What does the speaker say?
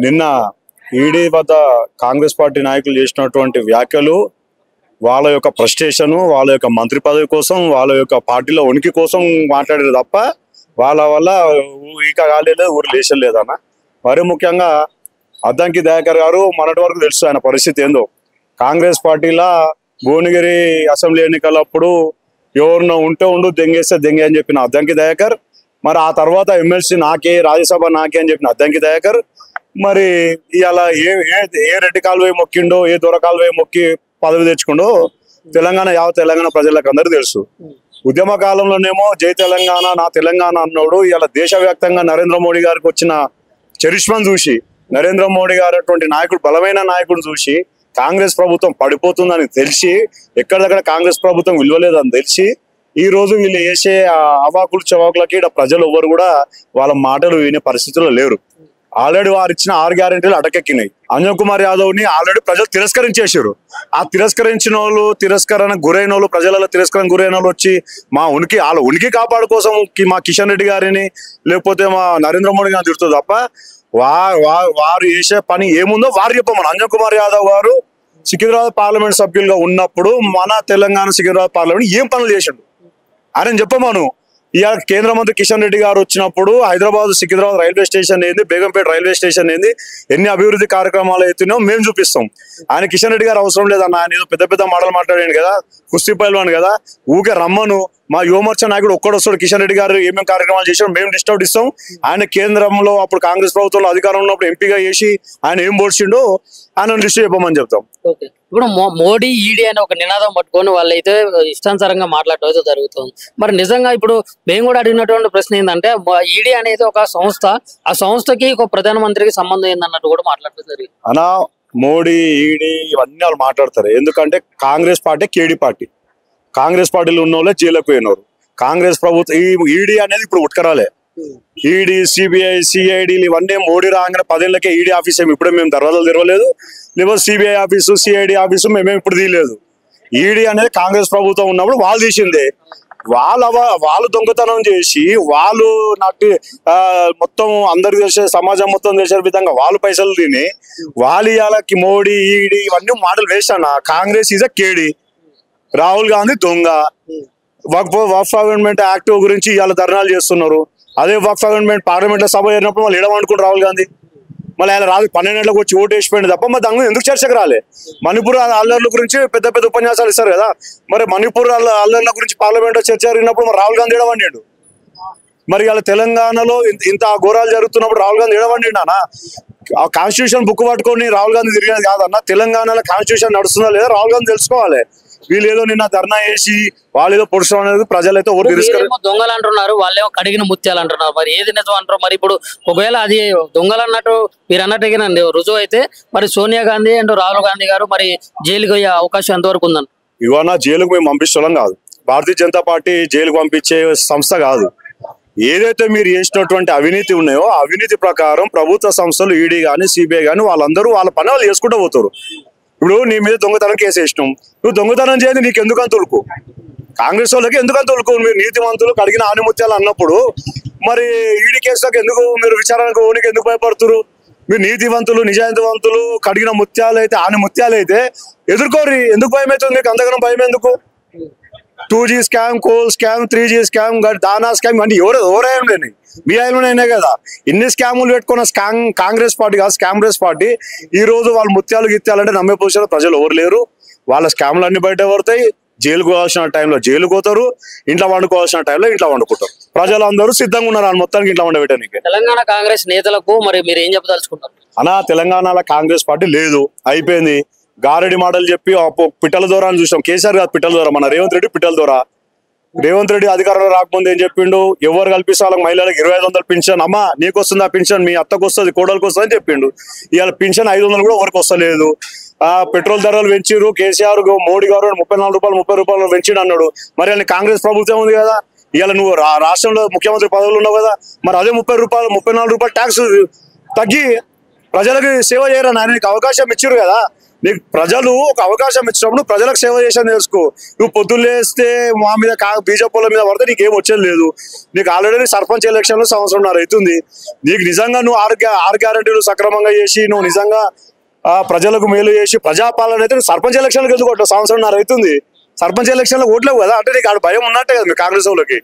నిన్న ఈడీ వద్ద కాంగ్రెస్ పార్టీ నాయకులు చేసినటువంటి వ్యాఖ్యలు వాళ్ళ యొక్క ఫ్రస్ట్రేషన్, వాళ్ళ యొక్క మంత్రి పదవి కోసం, వాళ్ళ యొక్క పార్టీలో ఉనికి కోసం మాట్లాడారు తప్ప వాళ్ళ వల్ల ఈక కాలేదు, ఊరు లేచం లేదన్న. మరి ముఖ్యంగా అద్దంకి దయాకర్ గారు మొన్నటి వరకు తెలుసు ఆయన పరిస్థితి ఏందో. కాంగ్రెస్ పార్టీలో భువనగిరి అసెంబ్లీ ఎన్నికలప్పుడు ఎవరినో ఉంటే ఉండు, దెంగేస్తే దెంగే అని చెప్పిన అద్దంకి దయాకర్, మరి ఆ తర్వాత ఎమ్మెల్సీ నాకే, రాజ్యసభ నాకే అని చెప్పిన అద్దంకి దయాకర్, మరి ఇలా ఏ రెడ్డి కాలువే మొక్కిండో, ఏ దొర కాలువే మొక్కి పదవి తెచ్చుకుండో తెలంగాణ ప్రజలకు అందరూ తెలుసు. ఉద్యమ కాలంలోనేమో జై తెలంగాణ, నా తెలంగాణ అన్నాడు. ఇలా దేశవ్యాప్తంగా నరేంద్ర మోడీ గారికి వచ్చిన చరిష్మను చూసి, నరేంద్ర మోడీ గారు అటువంటి నాయకుడు, బలమైన నాయకుడు చూసి కాంగ్రెస్ ప్రభుత్వం పడిపోతుందని తెలిసి, ఎక్కడిదక్కడ కాంగ్రెస్ ప్రభుత్వం విలువలేదని తెలిసి, ఈ రోజు వీళ్ళు వేసే అవాకులు చవాకులకి ప్రజలు ఎవరు కూడా వాళ్ళ మాటలు వినే పరిస్థితుల్లో లేరు. ఆల్రెడీ వారు ఇచ్చిన 6 గ్యారెంటీలు అటకెక్కినాయి. అంజన్ కుమార్ యాదవ్ ని ఆల్రెడీ ప్రజలు తిరస్కరించేసారు. ఆ తిరస్కరించిన వాళ్ళు, తిరస్కరణ గురైన వాళ్ళు, ప్రజల తిరస్కరణ గురైన వాళ్ళు వచ్చి మా వాళ్ళ ఉనికి కాపాడు కోసం మా కిషన్ రెడ్డి గారిని లేకపోతే మా నరేంద్ర మోడీ గారిని తిడుతుంది తప్ప వారు చేసే పని ఏముందో వారు చెప్పమని. అంజన్ కుమార్ యాదవ్ గారు సికింద్రాబాద్ పార్లమెంట్ సభ్యులుగా ఉన్నప్పుడు మన తెలంగాణ సికింద్రాబాద్ పార్లమెంట్ ఏం పనులు చేసిండు ఆయన చెప్పమను. ఇవాళ కేంద్ర మంత్రి కిషన్ రెడ్డి గారు వచ్చినప్పుడు హైదరాబాద్ సికింద్రాబాద్ రైల్వే స్టేషన్ ఏంది, బేగంపేట రైల్వే స్టేషన్ ఏంది, ఎన్ని అభివృద్ధి కార్యక్రమాలు అవుతున్నాయో మేము చూపిస్తాం. ఆయన కిషన్ రెడ్డి గారు అవసరం లేదన్న, ఆయన ఏదో పెద్ద పెద్ద మాటలు మాట్లాడాడు కదా, కుస్తీ పైల్వాన్ కదా, ఊకే రమ్మను. మా యువమోర్చా నాయకుడు ఒక్కడొస్తాడు, కిషన్ రెడ్డి గారు ఏమేమి కార్యక్రమాలు చేసాడు మేము డిస్టర్బ్ ఇస్తాం. ఆయన కేంద్రంలో అప్పుడు కాంగ్రెస్ ప్రభుత్వంలో అధికారంలో ఉన్నప్పుడు ఎంపీగా చేసి ఆయన ఏం పోడ్చిండో ఆయన లిస్ట్ చెప్పమని చెప్తాం. ఇప్పుడు మోడీ ఈడీ అని ఒక నినాదం పట్టుకొని వాళ్ళైతే ఇష్టానుసారంగా మాట్లాడటం అయితే జరుగుతుంది. మరి నిజంగా ఇప్పుడు మేము కూడా అడిగినటువంటి ప్రశ్న ఏంటంటే, ఈడీ అనేది ఒక సంస్థ, ఆ సంస్థకి ఒక ప్రధానమంత్రికి సంబంధం ఏందన్నట్టు కూడా మాట్లాడటం జరిగింది. అనా మోడీ, ఈడీ ఇవన్నీ వాళ్ళు మాట్లాడతారు. ఎందుకంటే కాంగ్రెస్ పార్టీ కేడీ పార్టీ, కాంగ్రెస్ పార్టీలో ఉన్న వాళ్ళే జైలుకు పోయినారు. కాంగ్రెస్ ప్రభుత్వం ఈ ఈడీ అనేది ఇప్పుడు ఉట్కరాలే. ఈడీ, సిబిఐ, సిఐడీలు ఇవన్నీ మోడీ రాగానే 10 ఏళ్ళకే ఈడీ ఆఫీస్ ఏమి ఇప్పుడే మేము దర్వాజాలు తెరవలేదు, లేకపోతే సిబిఐ ఆఫీసు, సిఐడి ఆఫీసు మేమేమి ఇప్పుడు తీయలేదు. ఈడీ అనేది కాంగ్రెస్ ప్రభుత్వం ఉన్నప్పుడు వాళ్ళు తీసిందే. వాళ్ళు దొంగతనం చేసి వాళ్ళు మొత్తం అందరికి తెలిసే, సమాజం మొత్తం తెలిసే విధంగా వాళ్ళు పైసలు తిని వాళ్ళు ఇవాళకి మోడీ, ఈడీ ఇవన్నీ మాటలు వేస్ట్ అన్న. కాంగ్రెస్ ఈజ్ అ కేడీ, రాహుల్ గాంధీ దొంగ. వక్ఫ్ అమెండ్మెంట్ యాక్ట్ గురించి ఇవాళ ధర్నాలు చేస్తున్నారు. అదే వక్ఫ్ అమెండ్మెంట్ పార్లమెంట్ లో సభ జరిగినప్పుడు వాళ్ళు ఏడమనుకుంటారు రాహుల్ గాంధీ. మళ్ళీ ఆయన రాదు 12 గంటలకు వచ్చి ఓటు వేసిపోయింది తప్ప మరి దాని ఎందుకు చర్చకు రాలే. మణిపూర్ అల్లర్ల గురించి పెద్ద పెద్ద ఉపన్యాసాలు ఇస్తారు కదా, మరి మణిపూర్ అల్లర్ల గురించి పార్లమెంట్ లో చర్చ జరిగినప్పుడు మరి రాహుల్ గాంధీ ఏడవండి. మరి ఇలా తెలంగాణలో ఇంత ఘోరాలు జరుగుతున్నప్పుడు రాహుల్ గాంధీ ఏడవండినా? ఆ కాన్స్టిట్యూషన్ బుక్ పట్టుకొని రాహుల్ గాంధీ తిరిగేది కాదన్న. తెలంగాణలో కాన్స్టిట్యూషన్ నడుస్తుందా లేదా రాహుల్ గాంధీ తెలుసుకోవాలి. వీళ్ళు ఏదో నిన్న ధర్నా చేసి వాళ్ళు ఏదో పొడుచు అనేది ప్రజలైతే దొంగలు అంటున్నారు, వాళ్ళేమో కడిగిన ముత్యాలు అంటున్నారు. మరి ఏది నిజం అంటారు? మరి ఇప్పుడు ఒకవేళ అది దొంగలు అన్నట్టు మీరు అన్నట్టుగా రుజువు అయితే మరి సోనియా గాంధీ అండ్ రాహుల్ గాంధీ గారు మరి జైలుకి అయ్యే అవకాశం ఎంతవరకు ఉందని? ఇవన్నా జైలుకు మేము పంపించడం కాదు, భారతీయ జనతా పార్టీ జైలుకు పంపించే సంస్థ కాదు. ఏదైతే మీరు చేసినటువంటి అవినీతి ఉన్నాయో అవినీతి ప్రకారం ప్రభుత్వ సంస్థలు ఈడీ గానీ, సిబిఐ గానీ వాళ్ళందరూ వాళ్ళ పని వాళ్ళు చేసుకుంటూ పోతారు. ఇప్పుడు నీ మీద దొంగతనం కేసు వేసినాం, నువ్వు దొంగతనం చేయండి, నీకు ఎందుకంత ఉలుకు? కాంగ్రెస్ వాళ్ళకి ఎందుకంత ఉలుకు? మీరు నీతివంతులు కడిగిన ఆనిముత్యాలు అన్నప్పుడు మరి ఈడీ కేసులకు ఎందుకు మీరు విచారణకు ఓనికి ఎందుకు భయపడుతున్నారు? మీరు నీతివంతులు, నిజాయితీవంతులు, కడిగిన ముత్యాలు అయితే, ఆనిముత్యాలు అయితే ఎదుర్కోరి. ఎందుకు భయం అవుతుంది మీకు? అంతగానో భయం ఎందుకు? 2G scam, coal scam, 3G scam, దానా స్కామ్ అంటే ఎవరైనా మీ ఆయనలోనే కదా ఇన్ని స్కాములు పెట్టుకున్న కాంగ్రెస్ పార్టీ కాదు, స్కామ్రెస్ పార్టీ. ఈ రోజు వాళ్ళు ముత్యాలు గిత్యాలంటే నమ్మే పొజిషన్ ప్రజలు ఎవరు లేరు. వాళ్ళ స్కామ్లు అన్ని బయట పడతాయి. జైలుకు పోవాల్సిన టైంలో జైలుకు పోతారు, ఇంట్లో వండుకోవాల్సిన టైంలో ఇంట్లో వండుకుంటారు. ప్రజలందరూ సిద్ధంగా ఉన్నారు మొత్తానికి ఇంట్లో వండబెట్టడానికి. తెలంగాణ కాంగ్రెస్ నేతలకు మరి మీరు ఏం చెప్పదలుచుకుంటారు అన్నా? తెలంగాణలో కాంగ్రెస్ పార్టీ లేదు, అయిపోయింది. గారెడి మాటలు చెప్పి పిట్టల ద్వారా అని చూసాం. కేసీఆర్ కాదు పిట్టల ద్వారా, మన రేవంత్ రెడ్డి పిట్టల ద్వారా. రేవంత్ రెడ్డి అధికారంలో రాకముందు ఏం చెప్పిండు? ఎవరు కల్పిస్తే వాళ్ళకి మహిళలకు 2500 పింఛన్. అమ్మా నీకు వస్తుంది ఆ పింఛన్, మీ అత్తకు వస్తుంది, కోడలకు వస్తుంది అని చెప్పిండు. ఇవాళ పింఛన్ 500 కూడా ఎవరికి వస్తలేదు. పెట్రోల్ ధరలు పెంచిరు. కేసీఆర్ మోడీ గారు 34 రూపాయలు 30 రూపాయలు పెంచిండు అన్నాడు. మరి వాళ్ళని కాంగ్రెస్ ప్రభుత్వం ఉంది కదా, ఇవాళ నువ్వు రాష్ట్రంలో ముఖ్యమంత్రి పదవులు ఉన్నావు కదా, మరి అదే 30 రూపాయలు 34 రూపాయలు ట్యాక్స్ తగ్గి ప్రజలకు సేవ చేయరని ఆయనకి అవకాశం ఇచ్చారు కదా. నీకు ప్రజలు ఒక అవకాశం ఇచ్చినప్పుడు ప్రజలకు సేవ చేసాను తెలుసుకో. నువ్వు పొద్దున్న లేస్తే మా మీద బీజేపీల మీద పడితే నీకేం వచ్చేది లేదు. నీకు ఆల్రెడీ సర్పంచ్ ఎలక్షన్లు 1.5 సంవత్సరం అవుతుంది. నీకు నిజంగా నువ్వు ఆరు గ్యారెంటీలు సక్రమంగా చేసి నువ్వు నిజంగా ప్రజలకు మేలు చేసి ప్రజాపాలన అయితే సర్పంచ్ ఎలక్షన్లకు ఎందుకు 1.5 సంవత్సరం అవుతుంది. సర్పంచ్ ఎలక్షన్లో ఓట్లేవు కదా, అంటే నీకు ఆడ భయం ఉన్నట్టే కదా మీ కాంగ్రెస్ వాళ్ళకి.